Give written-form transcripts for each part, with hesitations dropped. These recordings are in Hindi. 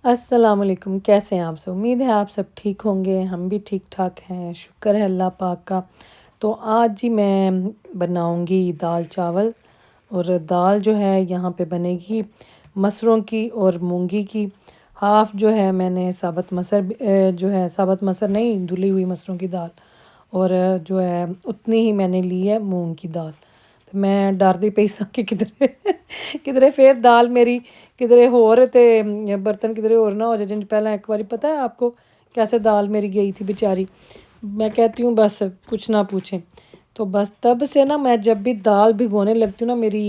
अस्सलाम वालेकुम, कैसे हैं आप सब? उम्मीद है आप सब ठीक होंगे, हम भी ठीक-ठाक हैं, शुक्र है अल्लाह पाक का। तो आज जी मैं बनाऊँगी दाल-चावल और दाल जो है यहाँ पे बनेगी मसरों की और मूँगी की। हाफ़ जो है मैंने साबुत मसर जो है साबुत मसर नहीं, धुली हुई मसरों की दाल और जो है उतनी ही मैंने ली है मूँग की दाल। ਤੇ ਮੈਂ ਡਰਦੀ ਪਈ ਸਾਂ ਕਿ ਕਿਧਰੇ ਕਿਧਰੇ ਫੇਰ ਦਾਲ ਮੇਰੀ ਕਿਧਰੇ ਹੋਰ ਤੇ ਬਰਤਨ किधरे और ना हो जाए। जिन पहला एक बारी पता है आपको कैसे दाल मेरी गई थी बेचारी। मैं कहती हूँ बस कुछ ना पूछें। तो बस तब से ना मैं जब भी दाल भिगोने लगती हूँ ना मेरी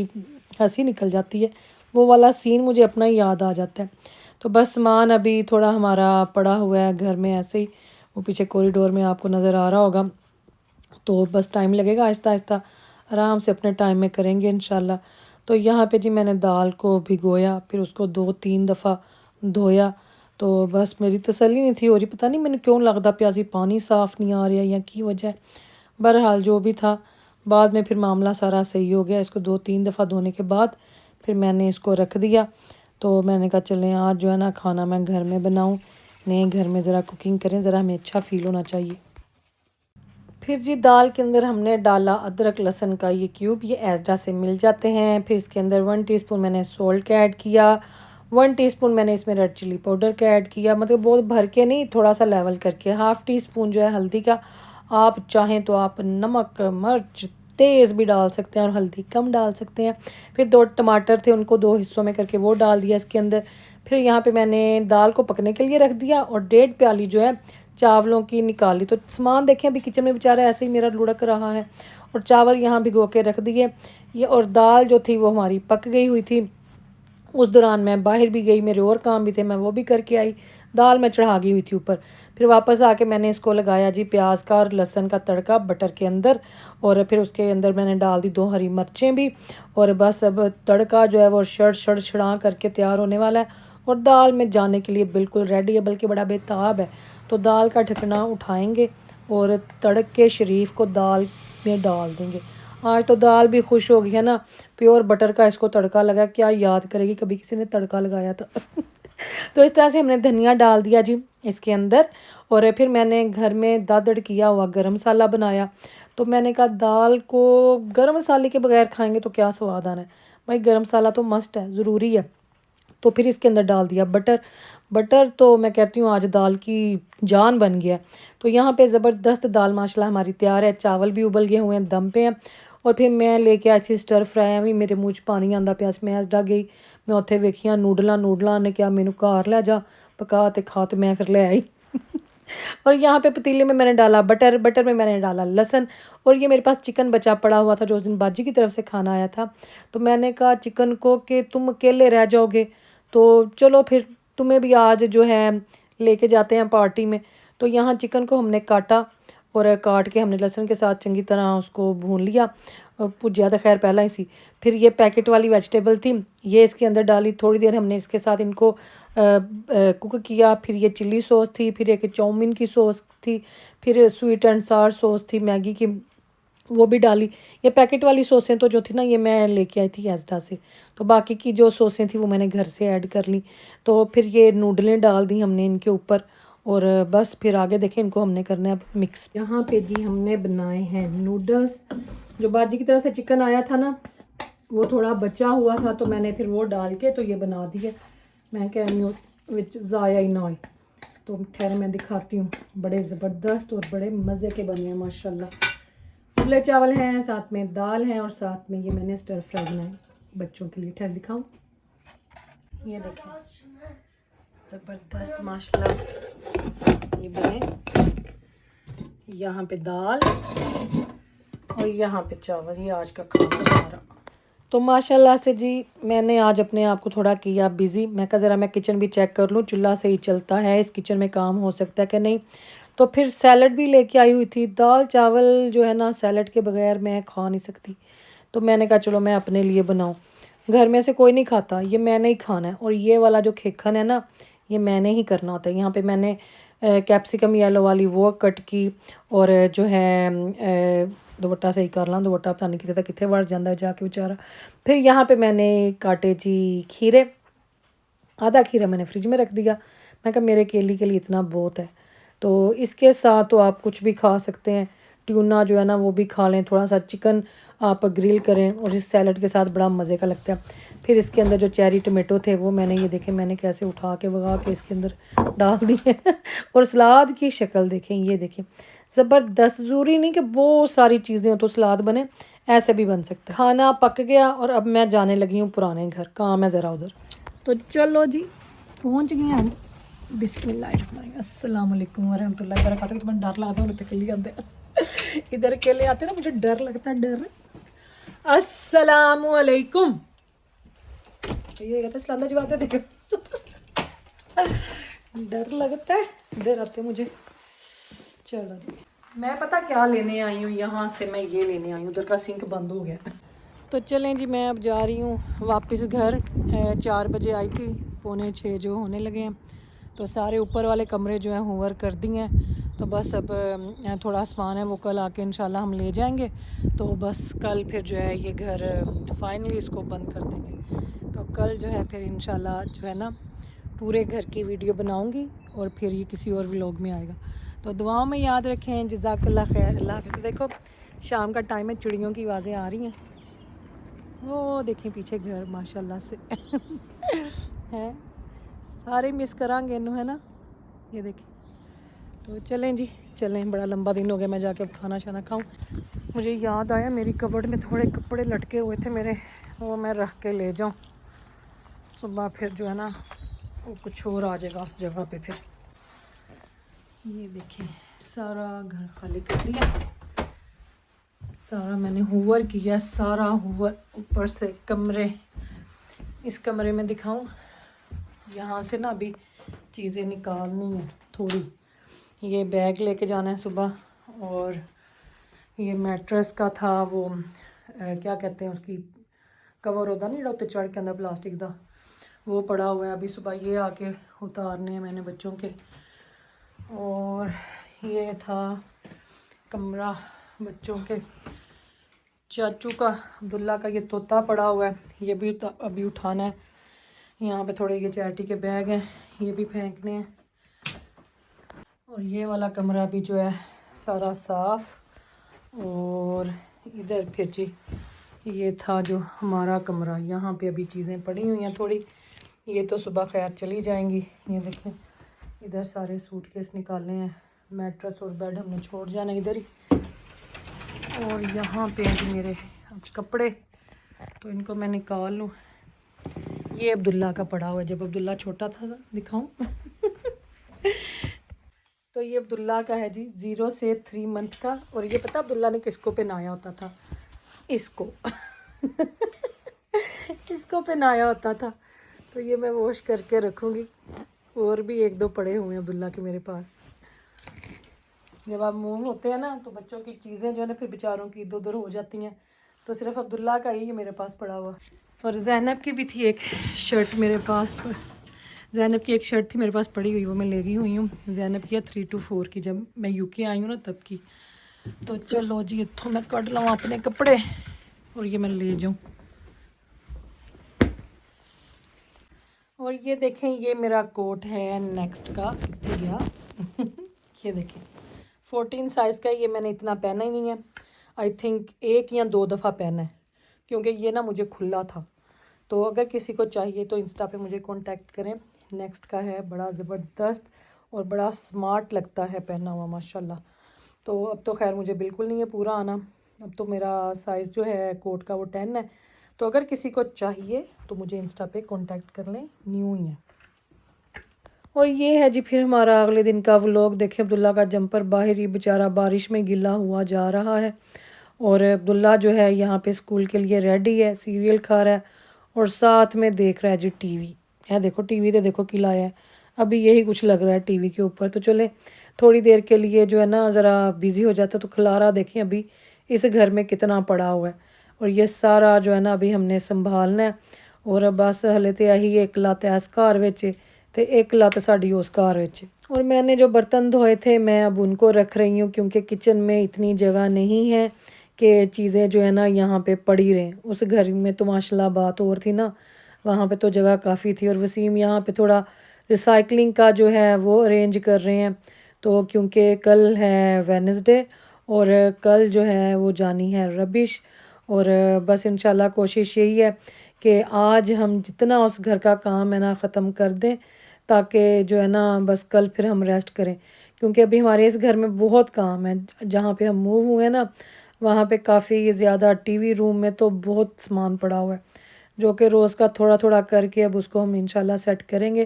हंसी निकल जाती है। वो वाला सीन मुझे अपना ही याद आ जाता है। तो बस सामान अभी थोड़ा हमारा पड़ा हुआ है घर में ऐसे ही। वो पीछे कॉरिडोर में आपको नज़र आ रहा होगा। तो बस टाइम लगेगा, आहिस्ता-आहिस्ता आराम से अपने टाइम में करेंगे इंशाल्लाह। तो यहाँ पे जी मैंने दाल को भिगोया, फिर उसको 2-3 दफ़ा धोया। तो बस मेरी तसल्ली नहीं थी हो रही, पता नहीं मैंने क्यों लगदा पिया सी पानी साफ़ नहीं आ रहा या की वजह है। बहरहाल जो भी था, बाद में फिर मामला सारा सही हो गया। इसको 2-3 दफ़ा धोने के बाद फिर मैंने इसको रख दिया। तो मैंने कहा चलें आज जो है ना खाना मैं घर में बनाऊँ, नए घर में ज़रा कुकिंग करें, ज़रा हमें अच्छा फ़ील होना चाहिए। फिर जी दाल के अंदर हमने डाला अदरक लहसुन का ये क्यूब, ये एजडा से मिल जाते हैं। फिर इसके अंदर 1 टीस्पून मैंने सॉल्ट का ऐड किया, 1 टीस्पून मैंने इसमें रेड चिली पाउडर का ऐड किया, मतलब बहुत भर के नहीं, थोड़ा सा लेवल करके। हाफ़ टी स्पून जो है हल्दी का, आप चाहें तो आप नमक मिर्च तेज़ भी डाल सकते हैं और हल्दी कम डाल सकते हैं। फिर 2 टमाटर थे उनको 2 हिस्सों में करके वो डाल दिया इसके अंदर। फिर यहाँ पे मैंने दाल को पकने के लिए रख दिया और 1.5 प्याली जो है चावलों की निकाली। तो सामान देखें अभी किचन में बेचारा ऐसे ही मेरा लुढ़क रहा है और चावल यहाँ भिगो के रख दिए। ये और दाल जो थी वो हमारी पक गई हुई थी। उस दौरान मैं बाहर भी गई, मेरे और काम भी थे, मैं वो भी करके आई। दाल मैं चढ़ा गई हुई थी ऊपर। फिर वापस आके मैंने इसको लगाया जी प्याज का और लहसुन का तड़का बटर के अंदर और फिर उसके अंदर मैंने डाल दी 2 हरी मिर्चें भी और बस अब तड़का जो है वो छड़ करके तैयार होने वाला है और दाल में जाने के लिए बिल्कुल रेडी है, बल्कि बड़ा बेताब है। तो दाल का ढकना उठाएँगे और तड़के शरीफ को दाल में डाल देंगे। आज तो दाल भी खुश हो गई है ना, प्योर बटर का इसको तड़का लगा, क्या याद करेगी कभी किसी ने तड़का लगाया था। तो इस तरह से हमने धनिया डाल दिया जी इसके अंदर और फिर मैंने घर में दादड़ किया हुआ गरम मसाला बनाया। तो मैंने कहा दाल को गरम मसाले के बगैर खाएँगे तो क्या स्वाद आना है। भाई गरम मसाला तो मस्ट है, ज़रूरी है। तो फिर इसके अंदर डाल दिया बटर। बटर तो मैं कहती हूँ आज दाल की जान बन गया है। तो यहाँ पे ज़बरदस्त दाल माशाल्लाह हमारी तैयार है, चावल भी उबल गए हुए हैं, दम पे हैं। और फिर मैं लेके आई थी स्टर फ्राई, ਐਵੇਂ मेरे मुँह 'ਚ पानी आंदा ਪਿਆ ਸੀ। ਮੈਂ ਡੱਗ ਗਈ, मैं ਉੱਥੇ ਵੇਖੀਆਂ ਨੂਡਲਾਂ ਨੇ ਕਿਹਾ ਮੈਨੂੰ ਘਰ ਲੈ ਜਾ, पका ते खा, तो मैं फिर ले आई। और यहाँ पे पतीले में मैंने डाला बटर, बटर में मैंने डाला लहसुन और ये मेरे पास चिकन बचा पड़ा हुआ था जो उस दिन बाजी की तरफ से खाना आया था। तो मैंने कहा चिकन को कि तुम अकेले रह जाओगे, तो चलो फिर तुम्हें भी आज जो है लेके जाते हैं पार्टी में। तो यहाँ चिकन को हमने काटा और काट के हमने लहसुन के साथ चंगी तरह उसको भून लिया। भुजिया तो खैर पहला ही सी। फिर ये पैकेट वाली वेजिटेबल थी, ये इसके अंदर डाली, थोड़ी देर हमने इसके साथ इनको कुक किया। फिर ये चिल्ली सॉस थी, फिर एक चाउमीन की सॉस थी, फिर स्वीट एंड सार सॉस थी मैगी की, वो भी डाली। ये पैकेट वाली सॉसें तो जो थी ना ये मैं लेके आई थी एस्डा से। तो बाकी की जो सॉसें थी वो मैंने घर से ऐड कर ली। तो फिर ये नूडलें डाल दी हमने इनके ऊपर और बस फिर आगे देखें इनको हमने करना है अब मिक्स। यहाँ पे जी हमने बनाए हैं नूडल्स। जो बाजी की तरफ से चिकन आया था ना वो थोड़ा बचा हुआ था तो मैंने फिर वो डाल के तो ये बना दिए। मैं कह रही हूँ विच ज़ाया ही ना होए। तो ठहर मैं दिखाती हूँ, बड़े ज़बरदस्त और बड़े मज़े के बने हैं माशाल्लाह। उबले चावल हैं, साथ में दाल है और साथ में ये मैंने स्टर फ्राई बनाए बच्चों के लिए। ठहर दिखाऊं, ये देखें ज़बरदस्त माशाल्लाह ये बने। यहाँ पे दाल और यहाँ पे चावल, ये आज का खाना हमारा। तो माशाल्लाह से जी मैंने आज अपने आप को थोड़ा किया बिज़ी। मैं कहा ज़रा मैं किचन भी चेक कर लूँ, चूल्हा सही चलता है, इस किचन में काम हो सकता है कि नहीं। तो फिर सैलड भी लेके आई हुई थी। दाल चावल जो है ना सैलड के बगैर मैं खा नहीं सकती। तो मैंने कहा चलो मैं अपने लिए बनाऊँ। घर में से कोई नहीं खाता, ये मैंने ही खाना है। और ये वाला जो खेखन है ना ये मैंने ही करना होता है। यहाँ पे मैंने कैप्सिकम येलो वाली वो कट की और जो है दुपट्टा सही कर ला, दुपट्टा पता नहीं कितने कितने वड़ जाता है जाके बेचारा। फिर यहाँ पे मैंने काटे जी खीरे आधा खीरा मैंने फ्रिज में रख दिया। मैं कहा मेरे केली के लिए इतना बहुत है। तो इसके साथ तो आप कुछ भी खा सकते हैं। ट्यूना जो है ना वो भी खा लें, थोड़ा सा चिकन आप ग्रिल करें और इस सैलड के साथ बड़ा मज़े का लगता है। फिर इसके अंदर जो चेरी टमाटो थे वो मैंने ये देखें, मैंने कैसे उठा के भगा के इसके अंदर डाल दिए और सलाद की शक्ल देखें, ये देखें ज़बरदस्त। ज़रूरी नहीं कि बहुत सारी चीज़ें हो तो सलाद बने, ऐसे भी बन सकता है। खाना पक गया और अब मैं जाने लगी हूँ पुराने घर, काम है ज़रा उधर। तो चलो जी पहुँच गए हम। बिस्मिल्लाह अस्सलाम वालेकुम वरहमतुल्लाहि वबरकातुहू। तो मैं डर लगता है अकेले आते इधर अकेले आते ना, मुझे डर लगता है, डर। अस्सलाम वालेकुम, ये कहते सलाम का जवाब दे, देखो डर लगता है इधर आते मुझे। चलो जी, मैं पता क्या लेने आई हूँ, यहाँ से मैं ये लेने आई हूँ, उधर का सिंक बंद हो गया। तो चलें जी, मैं अब जा रही हूँ वापस घर। 4 बजे आई थी, 5:45 जो होने लगे हैं। तो सारे ऊपर वाले कमरे जो हैं होवर कर दिए हैं। तो बस अब थोड़ा सामान है वो कल आके इंशाल्लाह हम ले जाएंगे। तो बस कल फिर जो है ये घर फाइनली इसको बंद कर देंगे। तो कल जो है फिर इंशाल्लाह जो है ना पूरे घर की वीडियो बनाऊंगी और फिर ये किसी और व्लॉग में आएगा। तो दुआओं में याद रखें। जज़ाकल्लाह खैर, अल्लाह हाफ़िज़। देखो शाम का टाइम है, चिड़ियों की आवाज़ें आ रही हैं। वो देखें पीछे घर माशाल्लाह से हैं, सारे मिस करांगे इन्हों, है ना। ये देखें। तो चलें जी, चलें, बड़ा लंबा दिन हो गया, मैं जाके अब खाना शाना खाऊं। मुझे याद आया मेरी कबर्ड में थोड़े कपड़े लटके हुए थे मेरे, वो मैं रख के ले जाऊं। सुबह फिर जो है ना वो कुछ और आ जाएगा उस जगह पे। फिर ये देखें सारा घर खाली कर दिया, सारा मैंने हूवर किया, सारा हूवर। ऊपर से कमरे, इस कमरे में दिखाऊं, यहाँ से ना अभी चीज़ें निकालनी है थोड़ी। ये बैग लेके जाना है सुबह, और ये मैट्रेस का था वो क्या कहते हैं उसकी कवर होता नहीं, उत्ते चढ़ के अंदर प्लास्टिक का, वो पड़ा हुआ है। अभी सुबह ये आके उतारने हैं मैंने बच्चों के। और ये था कमरा बच्चों के, चाचू का अब्दुल्ला का ये तोता पड़ा हुआ है, ये भी अभी उठाना है। यहाँ पे थोड़े ये चैरिटी के बैग हैं, ये भी फेंकने हैं। और ये वाला कमरा भी जो है सारा साफ़। और इधर फिर जी ये था जो हमारा कमरा, यहाँ पे अभी चीज़ें पड़ी हुई हैं थोड़ी, ये तो सुबह खैर चली जाएंगी। ये देखें इधर सारे सूटकेस निकालने हैं, मैट्रेस और बेड हमने छोड़ जाना इधर ही। और यहाँ पे जी मेरे अब कपड़े, तो इनको मैं निकाल लूँ। ये अब्दुल्ला का पड़ा हुआ है, जब अब्दुल्ला छोटा था दिखाऊं तो ये अब्दुल्ला का है जी, 0 से 3 मंथ का। और ये पता अब्दुल्ला ने किसको पहनाया होता था, इसको इसको पहनाया होता था। तो ये मैं वॉश करके रखूँगी। और भी 1-2 पड़े हुए हैं अब्दुल्ला के मेरे पास। जब आप मूव होते हैं ना तो बच्चों की चीज़ें जो है ना फिर बेचारों की इधर उधर हो जाती हैं। तो सिर्फ अब्दुल्ला का ही मेरे पास पड़ा हुआ। और ज़ैनब की भी थी एक शर्ट मेरे पास, ज़ैनब की एक शर्ट थी मेरे पास पड़ी हुई, वो मैं ले गई हुई हूँ। ज़ैनब की 3 to 4 की, जब मैं यूके आई हूँ ना तब की। तो चलो जी इतों मैं कट लूँ अपने कपड़े और ये मैं ले जाऊँ। और ये देखें ये मेरा कोट है नेक्स्ट का, कितने गया ये देखें 14 साइज़ का। ये मैंने इतना पहना ही नहीं है, आई थिंक 1 या 2 दफ़ा पहना है, क्योंकि ये ना मुझे खुला था। तो अगर किसी को चाहिए तो इंस्टा पे मुझे कांटेक्ट करें। नेक्स्ट का है, बड़ा ज़बरदस्त और बड़ा स्मार्ट लगता है पहना हुआ माशाल्लाह। तो अब तो खैर मुझे बिल्कुल नहीं है पूरा आना, अब तो मेरा साइज़ जो है कोट का वो 10 है। तो अगर किसी को चाहिए तो मुझे इंस्टा पे कांटेक्ट कर लें, न्यू ही है। और ये है जी फिर हमारा अगले दिन का व्लॉग। देखिए अब्दुल्ला का जंपर बाहर ही बेचारा बारिश में गिला हुआ जा रहा है। और अब्दुल्ला जो है यहाँ पे स्कूल के लिए रेडी है, सीरियल खा रहा है और साथ में देख रहा है जी टीवी। है देखो टीवी तो देखो खिलाया है, अभी यही कुछ लग रहा है टीवी के ऊपर। तो चले थोड़ी देर के लिए जो है ना ज़रा बिज़ी हो जाता। तो खिलारा देखें अभी इस घर में कितना पड़ा हुआ है। और ये सारा जो है ना अभी हमने संभालना है। और बस हले तो यही एक लत है इस घर विच ते एक लत साड़ी उस घर विच। और मैंने जो बर्तन धोए थे मैं अब उनको रख रही हूँ, क्योंकि किचन में इतनी जगह नहीं है कि चीज़ें जो है ना यहाँ पे पड़ी रहें। उस घर में तो माशाल्लाह बात और थी ना, वहाँ पे तो जगह काफ़ी थी। और वसीम यहाँ पे थोड़ा रिसाइकलिंग का जो है वो अरेंज कर रहे हैं। तो क्योंकि कल है वेडनेसडे और कल जो है वो जानी है रबिश। और बस इंशाल्लाह कोशिश यही है कि आज हम जितना उस घर का काम है ना ख़त्म कर दें, ताकि जो है ना बस कल फिर हम रेस्ट करें। क्योंकि अभी हमारे इस घर में बहुत काम है। जहाँ पे हम मूव हुए ना वहाँ पे काफ़ी ज़्यादा, टीवी रूम में तो बहुत सामान पड़ा हुआ है, जो कि रोज़ का थोड़ा थोड़ा करके अब उसको हम इंशाल्लाह सेट करेंगे।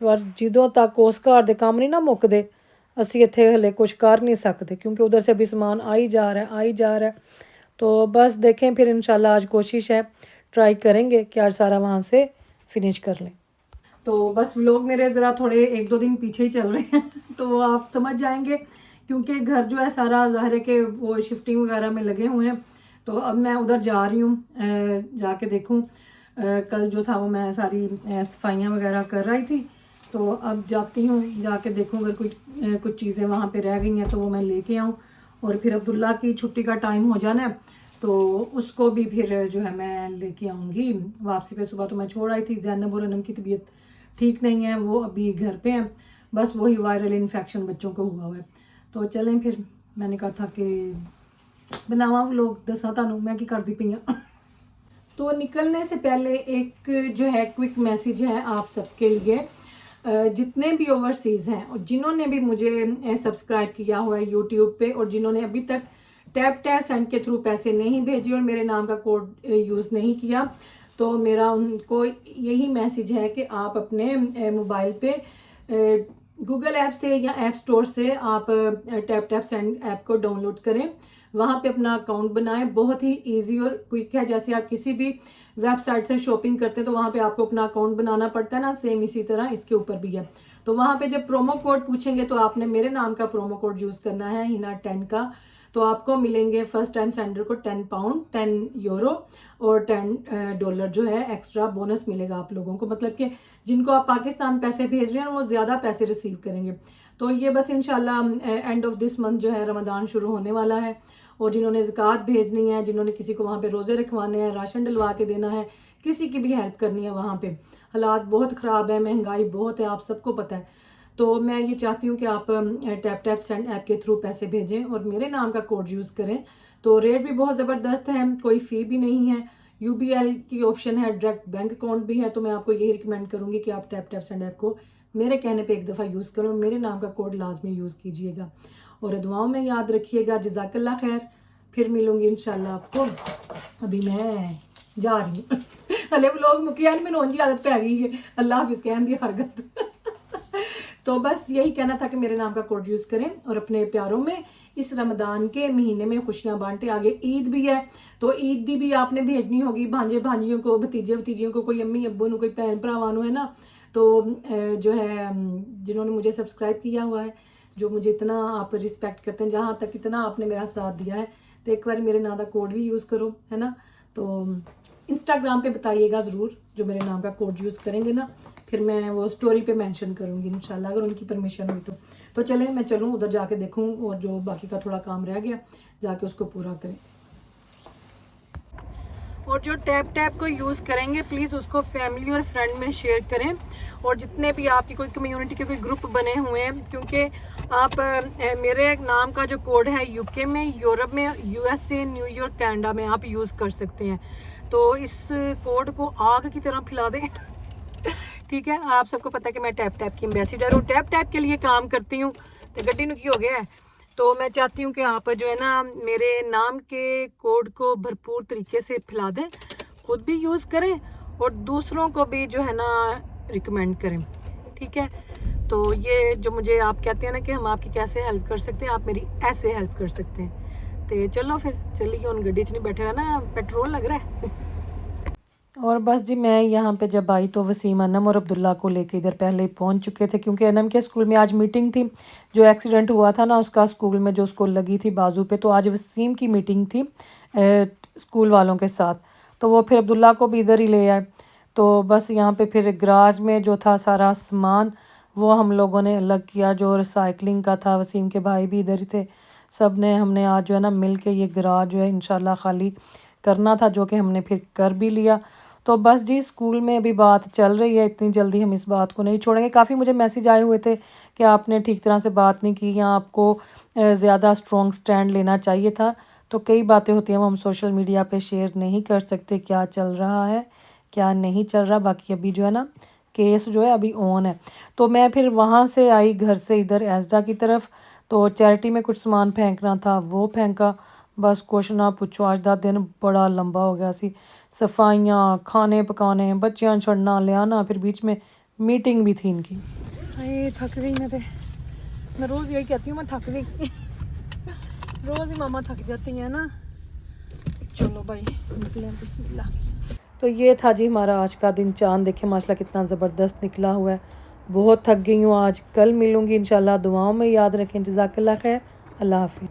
पर ਜਦੋਂ तक उस घर ਦੇ ਕੰਮ नहीं ना मुकदे, ਅਸੀਂ ਇੱਥੇ हले कुछ कर नहीं सकते, क्योंकि उधर से भी सामान आई जा रहा है आई जा रहा है। तो बस देखें फिर इंशाल्लाह आज कोशिश है, ट्राई करेंगे कि आज सारा वहाँ से फिनिश कर लें। तो बस व्लॉग मेरे ज़रा थोड़े 1-2 दिन पीछे ही चल रहे हैं तो आप समझ जाएंगे, क्योंकि घर जो है सारा ज़ाहिर है कि वो शिफ्टिंग वगैरह में लगे हुए हैं। तो अब मैं उधर जा रही हूँ, जाके देखूँ। कल जो था वो मैं सारी सफाइयाँ वगैरह कर रही थी, तो अब जाती हूँ, जाके देखूँ अगर कुछ चीज़ें वहाँ पे रह गई हैं तो वो मैं लेके आऊँ। और फिर अब्दुल्ला की छुट्टी का टाइम हो जाना है, तो उसको भी फिर जो है मैं लेके आऊँगी वापसी पे। सुबह तो मैं छोड़ आई थी, जैनब और अनम की तबीयत ठीक नहीं है, वो अभी घर पे हैं। बस वही वायरल इन्फेक्शन बच्चों को हुआ है। तो चलें फिर, मैंने कहा था कि बनावा लोग दसा तुहानू मैं की करती पई हाँ। तो निकलने से पहले एक जो है क्विक मैसेज है आप सबके लिए। जितने भी ओवरसीज़ हैं और जिन्होंने भी मुझे सब्सक्राइब किया हुआ है यूट्यूब पे, और जिन्होंने अभी तक टैप टैप सेंड के थ्रू पैसे नहीं भेजे और मेरे नाम का कोड यूज़ नहीं किया, तो मेरा उनको यही मैसेज है कि आप अपने मोबाइल पे गूगल ऐप से या ऐप स्टोर से आप टैप टैप सेंड ऐप को डाउनलोड करें, वहाँ पे अपना अकाउंट बनाएं। बहुत ही इजी और क्विक है। जैसे आप किसी भी वेबसाइट से शॉपिंग करते हैं तो वहाँ पे आपको अपना अकाउंट बनाना पड़ता है ना, सेम इसी तरह इसके ऊपर भी है। तो वहाँ पे जब प्रोमो कोड पूछेंगे तो आपने मेरे नाम का प्रोमो कोड यूज़ करना है, हिना 10 का। तो आपको मिलेंगे फर्स्ट टाइम सेंडर को 10 पाउंड, 10 यूरो और 10 डॉलर जो है एक्स्ट्रा बोनस मिलेगा आप लोगों को। मतलब कि जिनको आप पाकिस्तान पैसे भेज रहे हैं वो ज़्यादा पैसे रिसीव करेंगे। तो ये बस इंशाल्लाह एंड ऑफ दिस मंथ जो है रमज़ान शुरू होने वाला है, और जिन्होंने ज़कात भेजनी है, जिन्होंने किसी को वहाँ पे रोज़े रखवाने हैं, राशन डलवा के देना है, किसी की भी हेल्प करनी है, वहाँ पे हालात बहुत ख़राब है, महंगाई बहुत है, आप सबको पता है। तो मैं ये चाहती हूँ कि आप टैप टैप सेंड ऐप के थ्रू पैसे भेजें और मेरे नाम का कोड यूज़ करें। तो रेट भी बहुत ज़बरदस्त है, कोई फ़ी भी नहीं है, यूबीएल की ऑप्शन है, डायरेक्ट बैंक अकाउंट भी है। तो मैं आपको यही रिकमेंड करूँगी कि आप टैप टैप सेंड ऐप को मेरे कहने पे एक दफ़ा यूज़ करो, मेरे नाम का कोड लाजमी यूज़ कीजिएगा और दुआओं में याद रखिएगा। जज़ाकल्लाह खैर, फिर मिलूंगी इंशाल्लाह आपको। अभी मैं जा रही हूँ हले लोग मुकिया नहीं, मैंने उंजी आदत पै गई है अल्लाह हाफिज़ कहन दी हरकत तो बस यही कहना था कि मेरे नाम का कोड यूज़ करें और अपने प्यारों में इस रमदान के महीने में खुशियां बांटे। आगे ईद भी है, तो ईद दी भी आपने भेजनी होगी भांजे भांजियों को, भतीजे भतीजियों को, कोई अम्मी अब्बू को, कोई भैन भरावान है ना। तो जो है जिन्होंने मुझे सब्सक्राइब किया हुआ है, जो मुझे इतना आप रिस्पेक्ट करते हैं, जहाँ तक इतना आपने मेरा साथ दिया है, तो एक बार मेरे नाम का कोड भी यूज़ करो, है ना। तो इंस्टाग्राम पे बताइएगा ज़रूर, जो मेरे नाम का कोड यूज़ करेंगे ना, फिर मैं वो स्टोरी पे मेंशन करूँगी इंशाल्लाह, अगर उनकी परमिशन हुई तो चलें मैं चलूँ उधर जाके देखूँ, और जो बाकी का थोड़ा काम रह गया जाके उसको पूरा करें। और जो टैप टैप को यूज़ करेंगे प्लीज़ उसको फैमिली और फ्रेंड में शेयर करें, और जितने भी आपकी कोई कम्युनिटी के कोई ग्रुप बने हुए हैं, क्योंकि आप मेरे नाम का जो कोड है यूके में, यूरोप में, यूएसए, न्यूयॉर्क, कनाडा में आप यूज़ कर सकते हैं। तो इस कोड को आग की तरह फैला दें ठीक है। आप सबको पता है कि मैं टैप टैप की एम्बेसडर हूँ, टैप टैप के लिए काम करती हूँ। तो गड्डी नुकी हो गया है, तो मैं चाहती हूँ कि आप जो है ना मेरे नाम के कोड को भरपूर तरीके से फैला दें, खुद भी यूज़ करें और दूसरों को भी जो है ना रिकमेंड करें, ठीक है। तो ये जो मुझे आप कहते हैं ना कि हम आपकी कैसे हेल्प कर सकते हैं, आप मेरी ऐसे हेल्प कर सकते हैं। तो चलो फिर चलिए, उन गड्डी च नहीं बैठे हुआ ना, पेट्रोल लग रहा है और बस जी मैं यहाँ पे जब आई तो वसीम, अनम और अब्दुल्ला को लेके इधर पहले ही पहुँच चुके थे, क्योंकि अनम के स्कूल में आज मीटिंग थी। जो एक्सीडेंट हुआ था ना उसका, स्कूल में जो उसको लगी थी बाजू पे, तो आज वसीम की मीटिंग थी स्कूल वालों के साथ। तो वो फिर अब्दुल्ला को भी इधर ही ले आए। तो बस यहाँ पे फिर गराज में जो था सारा सामान वो हम लोगों ने अलग किया, जो रिसाइकलिंग का था। वसीम के भाई भी इधर ही थे, सब ने हमने आज जो है ना मिल के ये गराज जो है इंशाल्लाह खाली करना था, जो कि हमने फिर कर भी लिया। तो बस जी स्कूल में अभी बात चल रही है, इतनी जल्दी हम इस बात को नहीं छोड़ेंगे। काफ़ी मुझे मैसेज आए हुए थे कि आपने ठीक तरह से बात नहीं की या आपको ज़्यादा स्ट्रॉन्ग स्टैंड लेना चाहिए था। तो कई बातें होती हैं वो हम सोशल मीडिया पे शेयर नहीं कर सकते, क्या चल रहा है, क्या नहीं चल रहा। बाकी अभी जो है ना केस जो है अभी ऑन है। तो मैं फिर वहाँ से आई घर से इधर एस्डा की तरफ, तो चैरिटी में कुछ सामान फेंकना था वो फेंका। बस कुछ ना पूछो, आज दा दिन बड़ा लंबा हो गया सी। सफाइयाँ, खाने पकाने, बच्चियां छड़ना ले आना, फिर बीच में मीटिंग भी थी इनकी। अरे थक गई मैं रोज़ यही कहती हूँ मैं थक गई रोज़ ही मामा थक जाती हैं ना। चलो भाई निकले बिस्मिल्लाह। तो ये था जी हमारा आज का दिन। चाँद देखे माशाल्लाह कितना ज़बरदस्त निकला हुआ है। बहुत थक गई हूँ आज, कल मिलूँगी इंशाल्लाह। दुआओं में याद रखें। जज़ाकल्लाह खैर। अल्लाह हाफ़िज़।